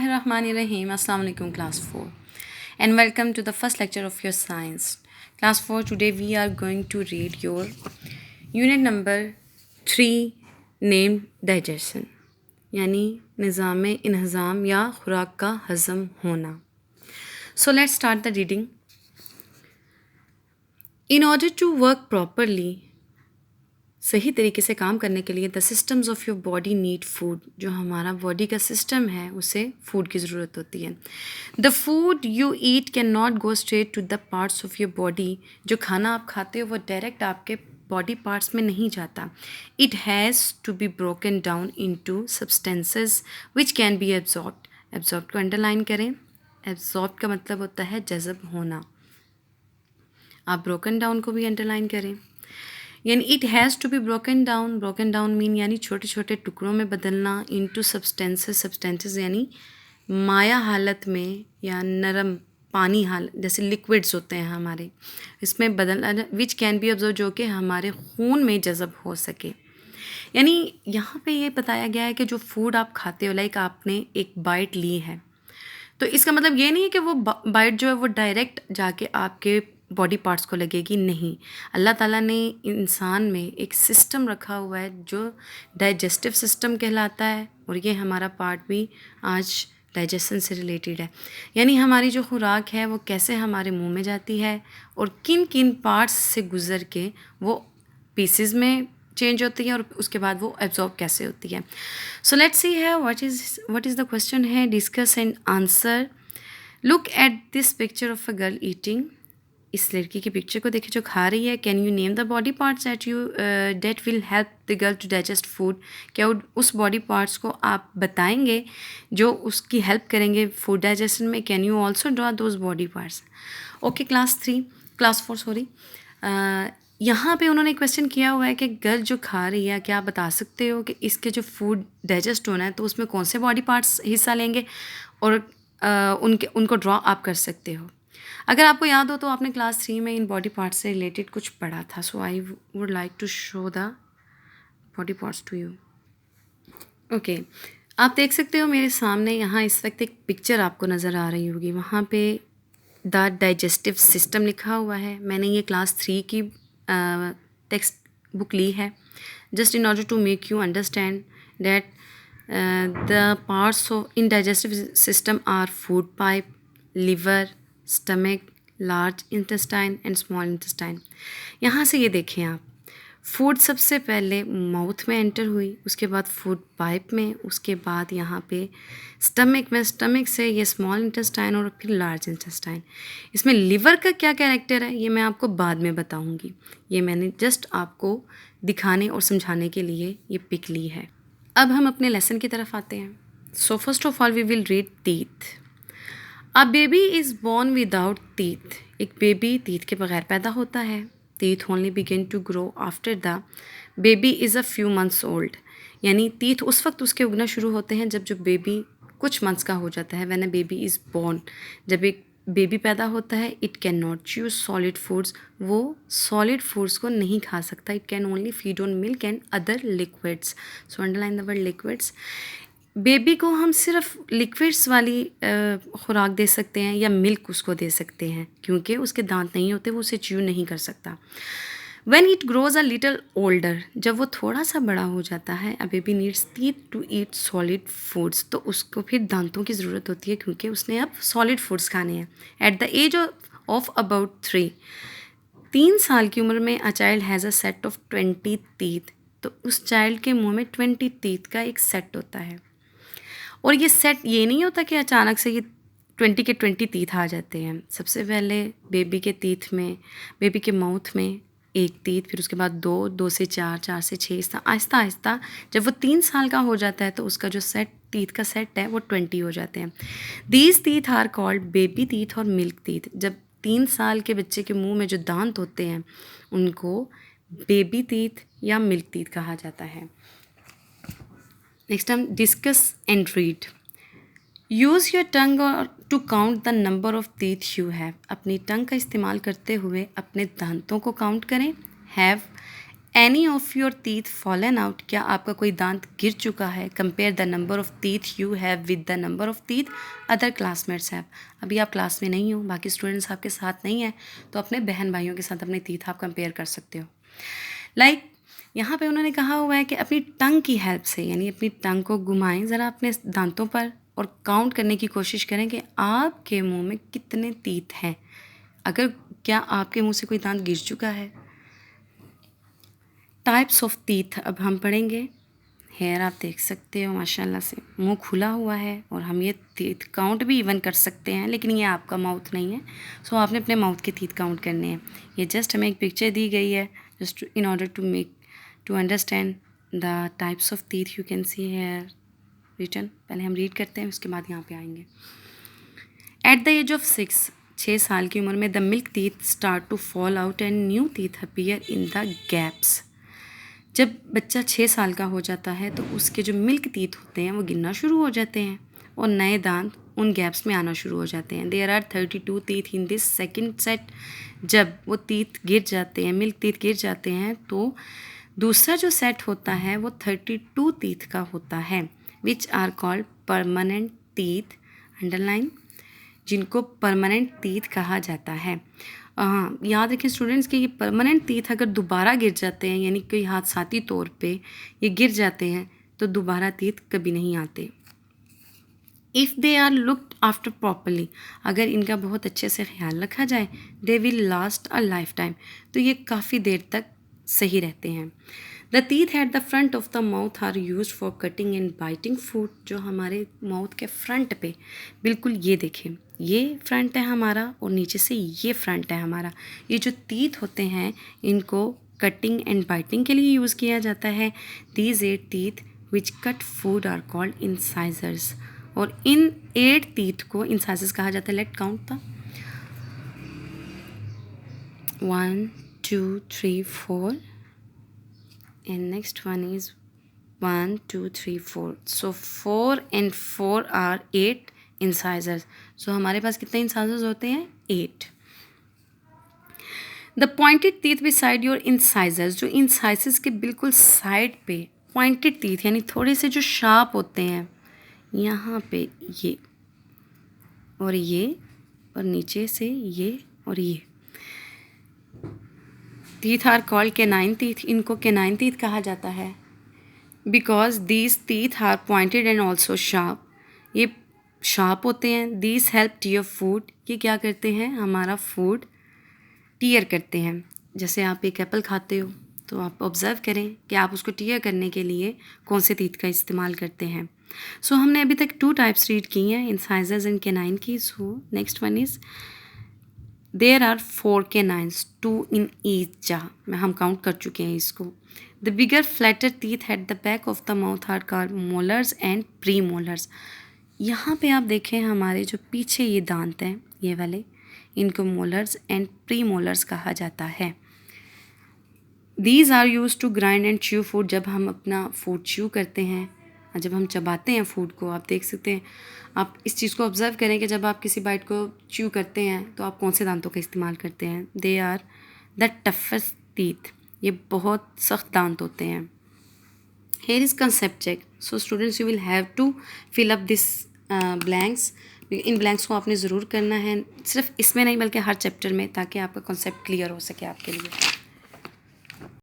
Bismillahirrahmanirrahim. Assalamu alaikum class 4 and welcome to the first lecture of your science. Class 4, today we are going to read your unit number 3 named digestion यानी निज़ाम इंहज़ाम या खुराक का हज़म होना. So let's start the reading. In order to work properly, सही तरीके से काम करने के लिए the systems of your body need food. जो हमारा बॉडी का सिस्टम है उसे फूड की ज़रूरत होती है. The food you eat can not go straight to the parts of your body. जो खाना आप खाते हो वो डायरेक्ट आपके बॉडी पार्ट्स में नहीं जाता. It has to be broken down into substances which can be absorbed. Absorb को अंडरलाइन करें. एब्जॉर्ब का मतलब होता है जज़ब होना. आप ब्रोकन डाउन को भी अंडरलाइन करें. यानी it has to be broken down mean यानी छोटे छोटे टुकड़ों में बदलना. इनटू सब्सटेंसेस यानी माया हालत में या नरम पानी हालत जैसे लिक्विड्स होते हैं हमारे इसमें बदलना. विच कैन बी ऑब्जर्व जो कि हमारे खून में जज़ब हो सके. यानी यहाँ पे ये बताया गया है कि जो फूड आप खाते हो लाइक आपने एक बाइट ली है तो इसका मतलब ये नहीं है कि वो बाइट जो है वो डायरेक्ट जाके आपके बॉडी पार्ट्स को लगेगी. नहीं, अल्लाह ताला ने इंसान में एक सिस्टम रखा हुआ है जो डाइजेस्टिव सिस्टम कहलाता है और ये हमारा पार्ट भी आज डाइजेशन से रिलेटेड है. यानी हमारी जो खुराक है वो कैसे हमारे मुंह में जाती है और किन किन पार्ट्स से गुज़र के वो पीसेस में चेंज होती है और उसके बाद वो एब्जॉर्ब कैसे होती है. सो लेट्स सी है व्हाट इज़ द क्वेश्चन है. Discuss and answer. Look at this picture of a girl eating. इस लड़की की पिक्चर को देखिए जो खा रही है. Can you name the body parts that will help the girl to digest food. क्या उस बॉडी पार्ट्स को आप बताएंगे जो उसकी हेल्प करेंगे फूड डाइजेशन में. Can you also draw those body parts. Okay class 4 sorry. यहाँ पे उन्होंने क्वेश्चन किया हुआ है कि गर्ल जो खा रही है क्या आप बता सकते हो कि इसके जो फूड डाइजेस्ट होना है तो उसमें कौन से बॉडी पार्ट्स हिस्सा लेंगे और उनको ड्रॉ आप कर सकते हो. अगर आपको याद हो तो आपने क्लास 3 में इन बॉडी पार्ट्स से रिलेटेड कुछ पढ़ा था. So I would like to show the body parts to you. Okay, आप देख सकते हो मेरे सामने यहाँ इस वक्त एक पिक्चर आपको नज़र आ रही होगी. वहाँ पे द डाइजेस्टिव सिस्टम लिखा हुआ है. मैंने ये क्लास 3 की टेक्स्ट बुक ली है just in order to make you understand that the parts of in digestive system are food pipe, liver, stomach, large intestine and small intestine. यहाँ से ये देखें आप, फूड सबसे पहले माउथ में एंटर हुई, उसके बाद फूड पाइप में, उसके बाद यहाँ पे स्टमक में, स्टमक से ये स्मॉल इंटेस्टाइन और फिर लार्ज इंटेस्टाइन. इसमें लिवर का क्या कैरेक्टर है ये मैं आपको बाद में बताऊँगी. ये मैंने जस्ट आपको दिखाने और समझाने के लिए ये पिक ली है. अब हम अपने लेसन की तरफ आते हैं. So first of all we will read teeth. A baby is born without teeth. एक बेबी टीथ के बगैर पैदा होता है. Teeth only begin to grow after the baby is a few months old. यानी टीथ उस वक्त उसके उगना शुरू होते हैं जब जो बेबी कुछ मंथ्स का हो जाता है. When a baby is born, जब एक बेबी पैदा होता है, it can not choose solid foods. वो सॉलिड फूड्स को नहीं खा सकता. It can only feed on milk and other liquids. So underline the word liquids. Baby को हम सिर्फ लिक्विड्स वाली खुराक दे सकते हैं या मिल्क उसको दे सकते हैं क्योंकि उसके दांत नहीं होते, वो उसे च्यू नहीं कर सकता. When it grows a little older, जब वो थोड़ा सा बड़ा हो जाता है, a baby needs teeth to eat solid foods. तो उसको फिर दांतों की ज़रूरत होती है क्योंकि उसने अब सॉलिड फूड्स खाने हैं. At the age of about 3 साल की उम्र में a child has a set of 20 teeth. तो उस चाइल्ड के मुँह में 20 टीथ का एक सेट होता है. और ये सेट ये नहीं होता कि अचानक से ये 20 के 20 टीथ आ जाते हैं. सबसे पहले बेबी के टीथ में, बेबी के माउथ में 1 टीथ, फिर उसके बाद 2 से 4, 4 से 6, आहिस्ता आहिस्ता जब वो 3 साल का हो जाता है तो उसका जो टीथ का सेट है वो 20 हो जाते हैं. These teeth are called baby teeth और मिल्क टीथ. जब 3 साल के बच्चे के मुँह में जो दांत होते हैं उनको बेबी टीथ या मिल्क टीथ कहा जाता है. नेक्स्ट हम discuss and read. Use your tongue to count the number of teeth you have. अपनी टंग का इस्तेमाल करते हुए अपने दांतों को काउंट करें. Have any of your teeth fallen out, क्या आपका कोई दांत गिर चुका है? Compare the number of teeth you have with the number of teeth other classmates have. अभी आप क्लास में नहीं हो, बाकी स्टूडेंट्स आपके साथ नहीं हैं, तो अपने बहन भाइयों के साथ अपने टीथ आप कंपेयर कर सकते हो। लाइक यहाँ पे उन्होंने कहा हुआ है कि अपनी टंग की हेल्प से, यानी अपनी टंग को घुमाएं ज़रा अपने दांतों पर और काउंट करने की कोशिश करें कि आपके मुंह में कितने टीथ हैं। अगर क्या आपके मुंह से कोई दांत गिर चुका है। टाइप्स ऑफ टीथ अब हम पढ़ेंगे। हेयर आप देख सकते हो माशाल्लाह से मुंह खुला हुआ है और हम ये टीथ काउंट भी इवन कर सकते हैं, लेकिन ये आपका माउथ नहीं है, सो आपने अपने माउथ के टीथ काउंट करने हैं। ये जस्ट हमें एक पिक्चर दी गई है just in order to understand the types of teeth you can see here written. पहले हम रीड करते हैं, उसके बाद यहाँ पे आएंगे। एट द एज ऑफ 6 साल की उम्र में the milk teeth start to fall out and new teeth appear in the gaps. जब बच्चा 6 साल का हो जाता है तो उसके जो मिल्क टीथ होते हैं वो गिरना शुरू हो जाते हैं और नए दांत उन गैप्स में आना शुरू हो जाते हैं। There are 32 teeth in this second set. जब वो टीथ गिर जाते हैं, मिल्क टीथ गिर जाते हैं, तो दूसरा जो सेट होता है वो 32 टीथ का होता है, which are called permanent teeth, underline, जिनको परमानेंट टीथ कहा जाता है। हाँ, याद रखें स्टूडेंट्स कि ये परमानेंट टीथ अगर दोबारा गिर जाते हैं, यानी कोई हादसाती तौर पे ये गिर जाते हैं, तो दोबारा टीथ कभी नहीं आते। If they are looked after properly, अगर इनका बहुत अच्छे से ख्याल रखा जाए, they will last a life time, तो ये काफ़ी देर तक सही रहते हैं। The teeth at the front of the mouth are use for cutting and biting food. जो हमारे माउथ के फ्रंट पे, बिल्कुल ये देखें, ये फ्रंट है हमारा और नीचे से ये फ्रंट है हमारा। ये जो टीथ होते हैं इनको कटिंग एंड बाइटिंग के लिए यूज़ किया जाता है। These 8 teeth which cut food are called incisors. और इन 8 टीथ को इंसाइजर्स कहा जाता है। Let count the 1 2 3 4 and next one is 1 2 3 4, so 4 and 4 are 8 incisors. so हमारे पास कितने incisors होते हैं? 8. the pointed teeth beside your incisors, जो incisors के बिल्कुल साइड पे pointed teeth यानी थोड़े से जो शार्प होते हैं, यहाँ पे ये और नीचे से ये और ये teeth are called canine teeth. इनको कैनाइन टीथ कहा जाता है because these teeth are pointed and also sharp. ये शार्प होते हैं। दीज हेल्प टीयर फूड, ये क्या करते हैं? हमारा फूड टीयर करते हैं। जैसे आप एक एप्पल खाते हो तो आप ऑब्ज़र्व करें कि आप उसको टीयर करने के लिए कौन से टीथ का इस्तेमाल करते हैं। सो हमने अभी तक 2 टाइप्स रीड की हैं, इंसाइजर्स एंड कैनाइन की। So next one is there are 4 canines, 2 in each jaw। में हम काउंट कर चुके हैं इसको। The bigger flatter teeth at the back of the mouth are called molars and premolars. यहाँ पे आप देखें हमारे जो पीछे ये दांत हैं, ये वाले, इनको मोलर्स एंड प्री मोलर्स कहा जाता है। These are use to grind and chew food. जब हम अपना फूड च्यू करते हैं, जब हम चबाते हैं फूड को, आप देख सकते हैं, आप इस चीज़ को ऑब्ज़र्व करें कि जब आप किसी बाइट को च्यू करते हैं तो आप कौन से दांतों का इस्तेमाल करते हैं? They are the toughest teeth. ये बहुत सख्त दांत होते हैं। Here is concept check. So students you will have to fill up this blanks. इन ब्लैंक्स को आपने ज़रूर करना है, सिर्फ इसमें नहीं बल्कि हर चैप्टर में, ताकि आपका कॉन्सेप्ट क्लियर हो सके आपके लिए।